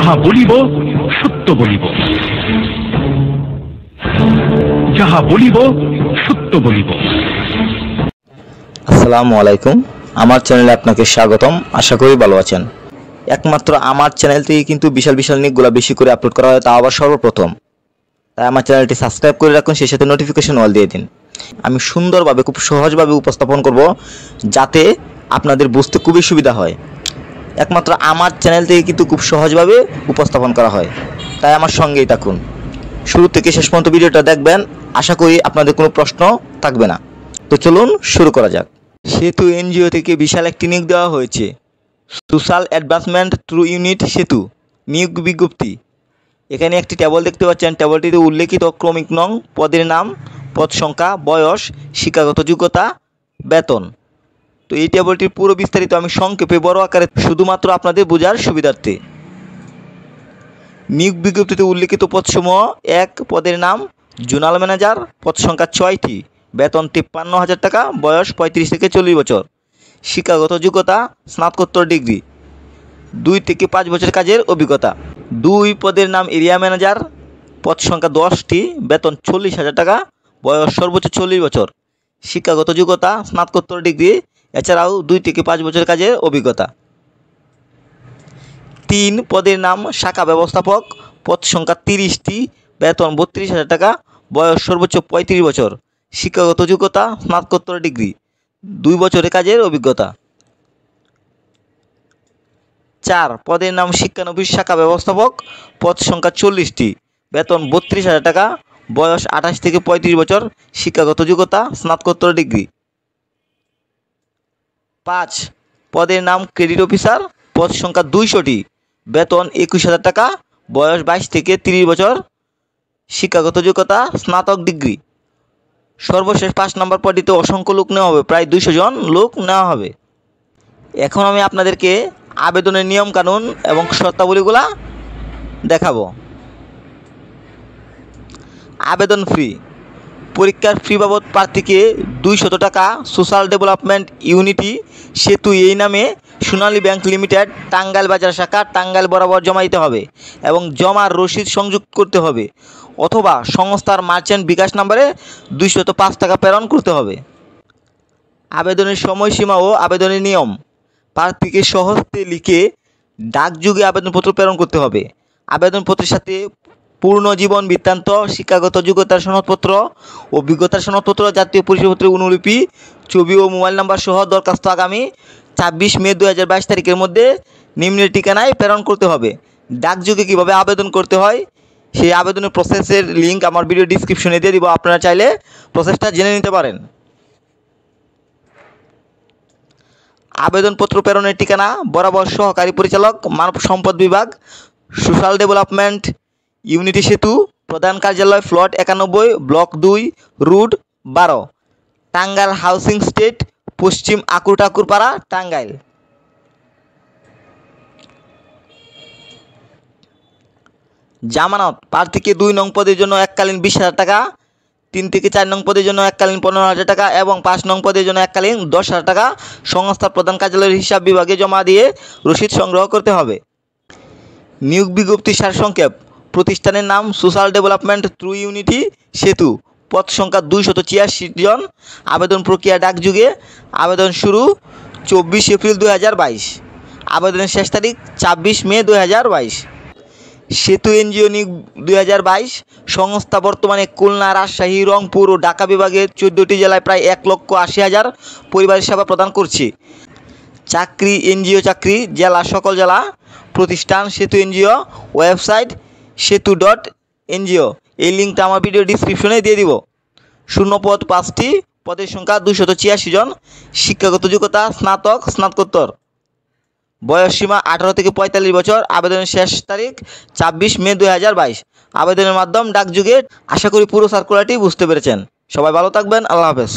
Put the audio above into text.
যাহা বলিব সত্য বলিব, যাহা বলিব সত্য বলিব। আসসালামু আলাইকুম, আমার চ্যানেলে আপনাকে স্বাগতম। আশা করি ভালো আছেন। একমাত্র আমার চ্যানেল থেকে কিন্তু বিশাল বিশাল নিকগুলো বেশি করে আপলোড করা হয়, তা আবার সর্বপ্রথম। তাই আমার চ্যানেলটি সাবস্ক্রাইব করে রাখুন, সেই সাথে নোটিফিকেশন অল দিয়ে দিন। আমি সুন্দরভাবে খুব সহজভাবে উপস্থাপন করব, যাতে আপনাদের বুঝতে খুবই সুবিধা হয়। একমাত্র আমার চ্যানেল থেকে কিন্তু খুব সহজভাবে উপস্থাপন করা হয়, তাই আমার সঙ্গেই থাকুন। শুরু থেকে শেষ পর্যন্ত ভিডিওটা দেখবেন, আশা করি আপনাদের কোনো প্রশ্ন থাকবে না। তো চলুন শুরু করা যাক। সেতু এনজিও থেকে বিশাল একটি নিয়োগ দেওয়া হয়েছে, সোশ্যাল অ্যাডভান্সমেন্ট থ্রু ইউনিট সেতু। নিয়োগ বিজ্ঞপ্তি। এখানে একটি টেবল দেখতে পাচ্ছেন, টেবলটিতে উল্লেখিত ক্রমিক নং, পদের নাম, পদ সংখ্যা, বয়স, শিক্ষাগত যোগ্যতা, বেতন। তো এই টেবলটির পুরো বিস্তারিত আমি সংক্ষেপে বড় আকারে শুধুমাত্র আপনাদের বোঝার সুবিধার্থে। নিয়োগ বিজ্ঞপ্তিতে উল্লেখিত পদসমূহ: 1 পদের নাম জোনাল ম্যানেজার, পদ সংখ্যা 6টি, বেতন 53,000 টাকা, বয়স 35 থেকে 40 বছর, শিক্ষাগত যোগ্যতা স্নাতকোত্তর ডিগ্রি, 2 থেকে 5 বছর কাজের অভিজ্ঞতা। 2 পদের নাম এরিয়া ম্যানেজার, পদ সংখ্যা 10টি, বেতন 40,000 টাকা, বয়স সর্বোচ্চ 40 বছর, শিক্ষাগত যোগ্যতা স্নাতকোত্তর ডিগ্রি, এছাড়াও 2 থেকে 5 বছর কাজের অভিজ্ঞতা। 3 পদের নাম শাখা ব্যবস্থাপক, পদ সংখ্যা 30টি, বেতন 32,000 টাকা, বয়স সর্বোচ্চ 35 বছর, শিক্ষাগত যোগ্যতা স্নাতকোত্তর ডিগ্রি, 2 বছরের কাজের অভিজ্ঞতা। 4 পদের নাম শিক্ষানবিশ শাখা ব্যবস্থাপক, পদ সংখ্যা 40টি, বেতন 32,000 টাকা, বয়স 28 থেকে 35 বছর, শিক্ষাগত যোগ্যতা স্নাতকোত্তর ডিগ্রি। 5 পদের নাম ক্রেডিট অফিসার, পদ সংখ্যা 200টি, বেতন 21,000 টাকা, বয়স 22 থেকে 30 বছর, শিক্ষাগত যোগ্যতা স্নাতক ডিগ্রি। সর্বশেষ 5 নম্বর পদটিতে অসংখ্য লোক নেওয়া হবে, প্রায় 200 জন লোক নেওয়া হবে। এখন আমি আপনাদেরকে আবেদনের নিয়ম কানুন এবং শর্তাবলীগুলা দেখাবো। আবেদন ফি। পরীক্ষার ফি বাবদ প্রার্থীকে 200 টাকা সোশ্যাল ডেভেলপমেন্ট ইউনিটি সেতু এই নামে সোনালী ব্যাংক লিমিটেড, টাঙ্গাইল বাজার শাখা, টাঙ্গাইল বরাবর জমা দিতে হবে এবং জমার রসিদ সংযুক্ত করতে হবে, অথবা সংস্থার মার্চেন্ট বিকাশ নম্বরে 205 টাকা প্রেরণ করতে হবে। আবেদনের সময়সীমা ও আবেদনের নিয়ম। প্রার্থীকে স্বহস্তে লিখে ডাকযোগে আবেদনপত্র প্রেরণ করতে হবে। আবেদনপত্রের সাথে পূর্ণ জীবন বৃত্তান্ত, শিক্ষাগত যোগ্যতার সনদপত্র, অভিজ্ঞতার সনদপত্র, জাতীয় পরিচয়পত্রের অনুলিপি, ছবি ও মোবাইল নাম্বার সহ দরখাস্ত আগামী 26 মে 2022 তারিখের মধ্যে নিম্নের ঠিকানায় প্রেরণ করতে হবে। ডাকযোগে কীভাবে আবেদন করতে হয় সেই আবেদনের প্রসেসের লিঙ্ক আমার ভিডিও ডিসক্রিপশনে দিয়ে দিব, আপনারা চাইলে প্রসেসটা জেনে নিতে পারেন। আবেদনপত্র প্রেরণের ঠিকানা: বরাবর সহকারী পরিচালক, মানব সম্পদ বিভাগ, সোশ্যাল ডেভেলপমেন্ট ইউনিটি সেতু, প্রধান কার্যালয়, plot 91, block 2, route 12, Tangail housing state, পশ্চিম ঠাকুরপাড়া, টাঙ্গাইল। জামানত। প্রার্থীকে 2 নং পদের জন্য এককালীন 20,000 টাকা, 3 থেকে 4 নং পদের জন্য এককালীন 15,000 টাকা এবং 5 নং পদের জন্য এককালীন 10,000 টাকা সংস্থার প্রধান কার্যালয়ের হিসাব বিভাগে জমা দিয়ে রসিদ সংগ্রহ করতে হবে। নিয়োগ বিজ্ঞপ্তির সারসংক্ষেপ। প্রতিষ্ঠানের নাম সোশ্যাল ডেভেলপমেন্ট থ্রু ইউনিটি সেতু, পদ সংখ্যা 286 জন, আবেদন প্রক্রিয়া ডাকযোগে, আবেদন শুরু 24 এপ্রিল 2022, আবেদনের শেষ তারিখ 26 মে 2022। সেতু এনজিও নিয়োগ 2022। সংস্থা বর্তমানে খুলনা, রাজশাহী, রংপুর ও ঢাকা বিভাগের 14টি জেলায় প্রায় 1,80,000 পরিবারের সেবা প্রদান করছে। চাকরি এনজিও চাকরি, জেলা সকল জেলা। প্রতিষ্ঠান সেতু এনজিও, ওয়েবসাইট setu.ngo, এই লিঙ্কটা আমার ভিডিও ডিসক্রিপশনে দিয়ে দিব। শূন্যপদ 5টি, পদের সংখ্যা 286 জন, শিক্ষাগত যোগ্যতা স্নাতক স্নাতকোত্তর, বয়স সীমা 18 থেকে 45 বছর, আবেদনের শেষ তারিখ 26 মে 2022, আবেদনের মাধ্যম ডাকযোগে। আশা করি পুরো সার্কুলারটি বুঝতে পেরেছেন। সবাই ভালো থাকবেন, আল্লাহ হাফেজ।